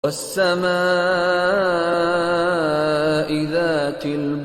والسماء ذات البروج.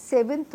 7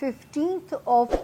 15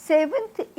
7th,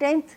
10th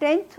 10th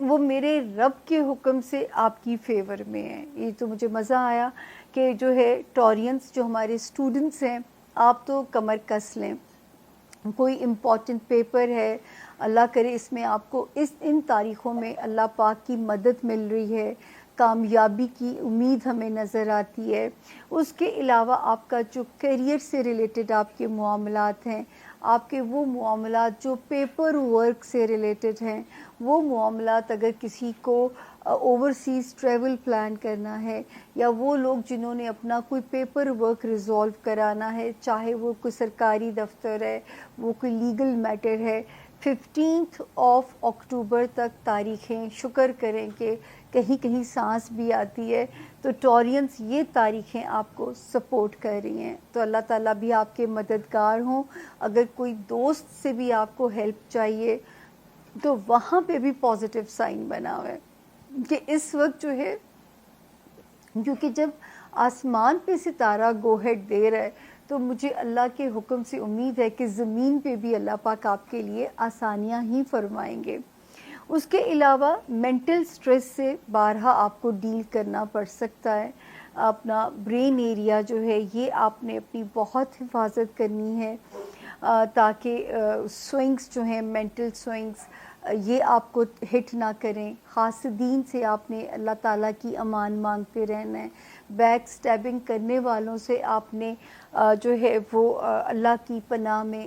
وہ میرے رب کے حکم سے آپ کی فیور میں ہے. یہ تو مجھے مزہ آیا کہ جو ہے ٹورینس جو ہمارے اسٹوڈنٹس ہیں آپ تو کمر کس لیں. کوئی امپورٹنٹ پیپر ہے, اللہ کرے اس میں آپ کو ان تاریخوں میں اللہ پاک کی مدد مل رہی ہے, کامیابی کی امید ہمیں نظر آتی ہے. اس کے علاوہ آپ کا جو کیریئر سے ریلیٹڈ آپ کے معاملات ہیں, آپ کے وہ معاملات جو پیپر ورک سے ریلیٹڈ ہیں, وہ معاملات اگر کسی کو اوورسیز ٹریول پلان کرنا ہے, یا وہ لوگ جنہوں نے اپنا کوئی پیپر ورک ریزولو کرانا ہے, چاہے وہ کوئی سرکاری دفتر ہے, وہ کوئی لیگل میٹر ہے, 15 اکتوبر تک تاریخیں, شکر کریں کہ کہیں کہیں سانس بھی آتی ہے, تو ٹورینس یہ تاریخیں آپ کو سپورٹ کر رہی ہیں. تو اللہ تعالیٰ بھی آپ کے مددگار ہوں. اگر کوئی دوست سے بھی آپ کو ہیلپ چاہیے تو وہاں پہ بھی پازیٹیو سائن بنا ہوا ہے کہ اس وقت جو ہے, کیونکہ جب آسمان پہ ستارہ گو ہیڈ دے رہا ہے تو مجھے اللہ کے حکم سے امید ہے کہ زمین پہ بھی اللہ پاک آپ کے لیے آسانیاں ہی فرمائیں گے. اس کے علاوہ مینٹل سٹریس سے بارہا آپ کو ڈیل کرنا پڑ سکتا ہے. اپنا برین ایریا جو ہے یہ آپ نے اپنی بہت حفاظت کرنی ہے تاکہ سوئنگس جو ہیں, مینٹل سوئنگس, یہ آپ کو ہٹ نہ کریں. حاسدین سے آپ نے اللہ تعالیٰ کی امان مانگتے رہنا ہے. بیک سٹیبنگ کرنے والوں سے آپ نے جو ہے وہ اللہ کی پناہ میں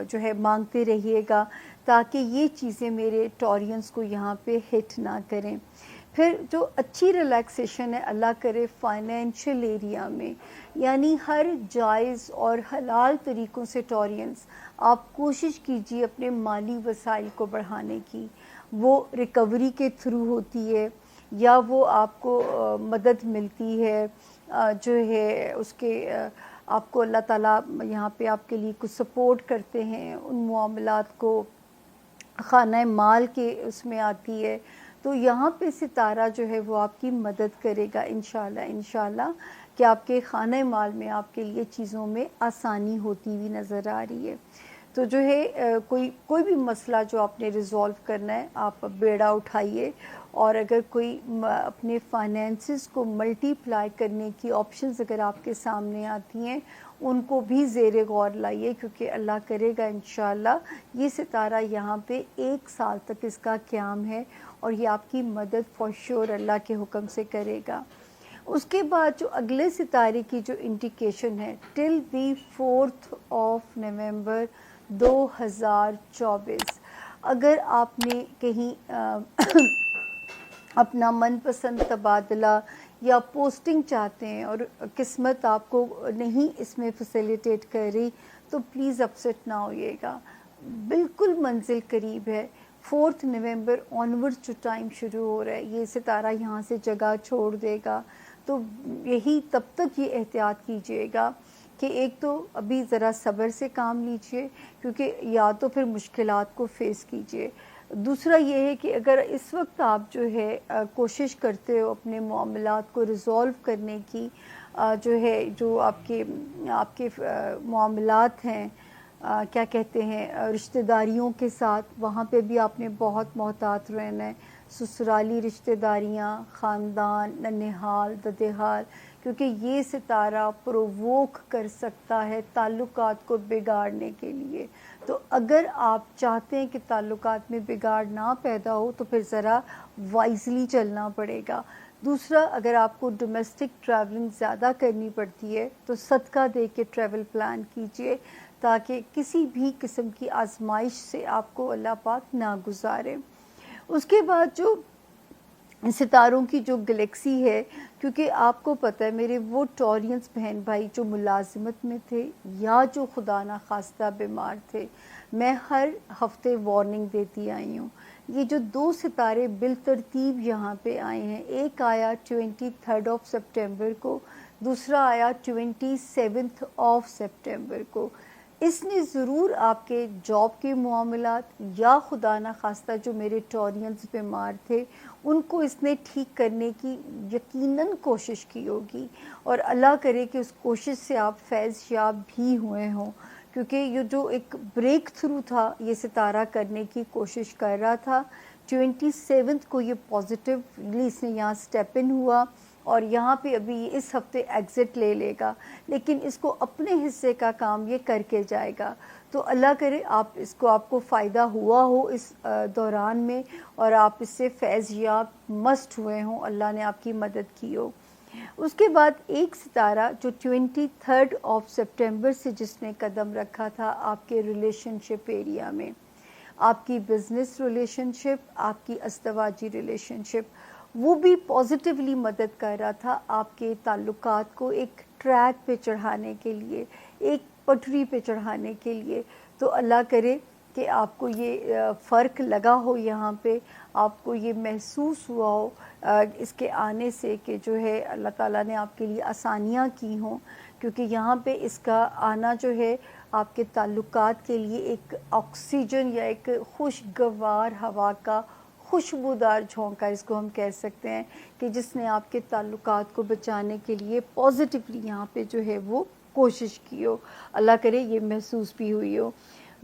جو ہے مانگتے رہیے گا تاکہ یہ چیزیں میرے ٹورینس کو یہاں پہ ہٹ نہ کریں. پھر جو اچھی ریلیکسیشن ہے اللہ کرے فائنینشیل ایریا میں, یعنی ہر جائز اور حلال طریقوں سے ٹورینس آپ کوشش کیجیے اپنے مالی وسائل کو بڑھانے کی. وہ ریکوری کے تھرو ہوتی ہے یا وہ آپ کو مدد ملتی ہے جو ہے اس کے آپ کو اللہ تعالیٰ یہاں پہ آپ کے لیے کچھ سپورٹ کرتے ہیں, ان معاملات کو خانہ مال کے اس میں آتی ہے, تو یہاں پہ ستارہ جو ہے وہ آپ کی مدد کرے گا انشاءاللہ کہ آپ کے خانہ مال میں آپ کے لیے چیزوں میں آسانی ہوتی ہوئی نظر آ رہی ہے. تو جو ہے کوئی بھی مسئلہ جو آپ نے ریزولو کرنا ہے آپ بیڑا اٹھائیے, اور اگر کوئی اپنے فائنینسز کو ملٹی پلائی کرنے کی آپشنز اگر آپ کے سامنے آتی ہیں ان کو بھی زیر غور لائیے, کیونکہ اللہ کرے گا انشاءاللہ یہ ستارہ یہاں پہ 1 سال تک اس کا قیام ہے اور یہ آپ کی مدد فار شور اللہ کے حکم سے کرے گا. اس کے بعد جو اگلے ستارے کی جو انڈیکیشن ہے ٹل دی 4 نومبر 2024, اگر آپ نے کہیں اپنا من پسند تبادلہ یا پوسٹنگ چاہتے ہیں اور قسمت آپ کو نہیں اس میں فیسیلیٹیٹ کر رہی تو پلیز اپسیٹ نہ ہوئیے گا, بالکل منزل قریب ہے. 4 نومبر آنورڈ جو ٹائم شروع ہو رہا ہے, یہ ستارہ یہاں سے جگہ چھوڑ دے گا, تو یہی تب تک یہ احتیاط کیجیے گا کہ ایک تو ابھی ذرا صبر سے کام لیجئے, کیونکہ یا تو پھر مشکلات کو فیس کیجئے. دوسرا یہ ہے کہ اگر اس وقت آپ جو ہے کوشش کرتے ہو اپنے معاملات کو ریزولو کرنے کی, جو ہے جو آپ کے معاملات ہیں کیا کہتے ہیں رشتہ داریوں کے ساتھ, وہاں پہ بھی آپ نے بہت محتاط رہنا ہے. سسرالی رشتہ داریاں, خاندان, ننھال, ددھیال, کیونکہ یہ ستارہ پروووک کر سکتا ہے تعلقات کو بگاڑنے کے لیے. تو اگر آپ چاہتے ہیں کہ تعلقات میں بگاڑ نہ پیدا ہو تو پھر ذرا وائزلی چلنا پڑے گا. دوسرا, اگر آپ کو ڈومیسٹک ٹریولنگ زیادہ کرنی پڑتی ہے تو صدقہ دے کے ٹریول پلان کیجئے تاکہ کسی بھی قسم کی آزمائش سے آپ کو اللہ پاک نہ گزارے. اس کے بعد جو ستاروں کی جو گلیکسی ہے, کیونکہ آپ کو پتہ ہے میرے وہ ٹورینس بہن بھائی جو ملازمت میں تھے یا جو خدا نہ خواستہ بیمار تھے, میں ہر ہفتے وارننگ دیتی آئی ہوں. یہ جو 2 ستارے بالترتیب یہاں پہ آئے ہیں, ایک آیا 23 سپٹمبر کو, دوسرا آیا 27 سپٹمبر کو, اس نے ضرور آپ کے جاب کے معاملات یا خدا نہ خواستہ جو میرے ٹورینس بیمار تھے ان کو اس نے ٹھیک کرنے کی یقیناً کوشش کی ہوگی, اور اللہ کرے کہ اس کوشش سے آپ فیض یاب بھی ہوئے ہوں, کیونکہ یہ جو ایک بریک تھرو تھا یہ ستارہ کرنے کی کوشش کر رہا تھا. 27 کو یہ پازیٹیولی اس نے یہاں اسٹیپ ان ہوا اور یہاں پہ ابھی اس ہفتے ایگزٹ لے لے گا، لیکن اس کو اپنے حصے کا کام یہ کر کے جائے گا. تو اللہ کرے آپ کو فائدہ ہوا ہو اس دوران میں اور آپ اس سے فیض یاب مست ہوئے ہوں، اللہ نے آپ کی مدد کی ہو. اس کے بعد ایک ستارہ جو 23 سپٹمبر سے جس نے قدم رکھا تھا آپ کے ریلیشن شپ ایریا میں، آپ کی بزنس ریلیشن شپ، آپ کی ازدواجی ریلیشن شپ، وہ بھی پازیٹیولی مدد کر رہا تھا آپ کے تعلقات کو ایک ٹریک پہ چڑھانے کے لیے، ایک پٹری پہ چڑھانے کے لیے. تو اللہ کرے کہ آپ کو یہ فرق لگا ہو، یہاں پہ آپ کو یہ محسوس ہوا ہو اس کے آنے سے کہ جو ہے اللہ تعالیٰ نے آپ کے لیے آسانیاں کی ہوں، کیونکہ یہاں پہ اس کا آنا جو ہے آپ کے تعلقات کے لیے ایک آکسیجن یا ایک خوشگوار ہوا کا خوشبودار جھونکا اس کو ہم کہہ سکتے ہیں کہ جس نے آپ کے تعلقات کو بچانے کے لیے پازیٹیولی یہاں پہ جو ہے وہ کوشش کی ہو. اللہ کرے یہ محسوس بھی ہوئی ہو.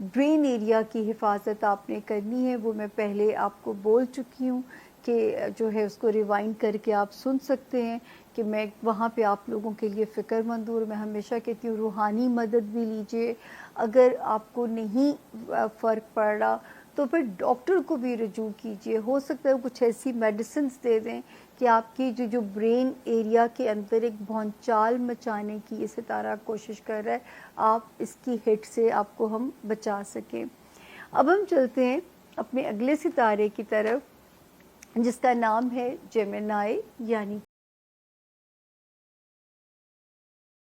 برین ایریا کی حفاظت آپ نے کرنی ہے، وہ میں پہلے آپ کو بول چکی ہوں کہ جو ہے اس کو ریوائنڈ کر کے آپ سن سکتے ہیں کہ میں وہاں پہ آپ لوگوں کے لیے فکر مند ہوں. میں ہمیشہ کہتی ہوں روحانی مدد بھی لیجئے، اگر آپ کو نہیں فرق پڑ رہا تو پھر ڈاکٹر کو بھی رجوع کیجئے. ہو سکتا ہے کچھ ایسی میڈیسنز دے دیں کہ آپ کی جو برین ایریا کے اندر ایک بھونچال مچانے کی یہ ستارہ کوشش کر رہا ہے، آپ اس کی ہٹ سے آپ کو ہم بچا سکیں. اب ہم چلتے ہیں اپنے اگلے ستارے کی طرف جس کا نام ہے جیمنائی یعنی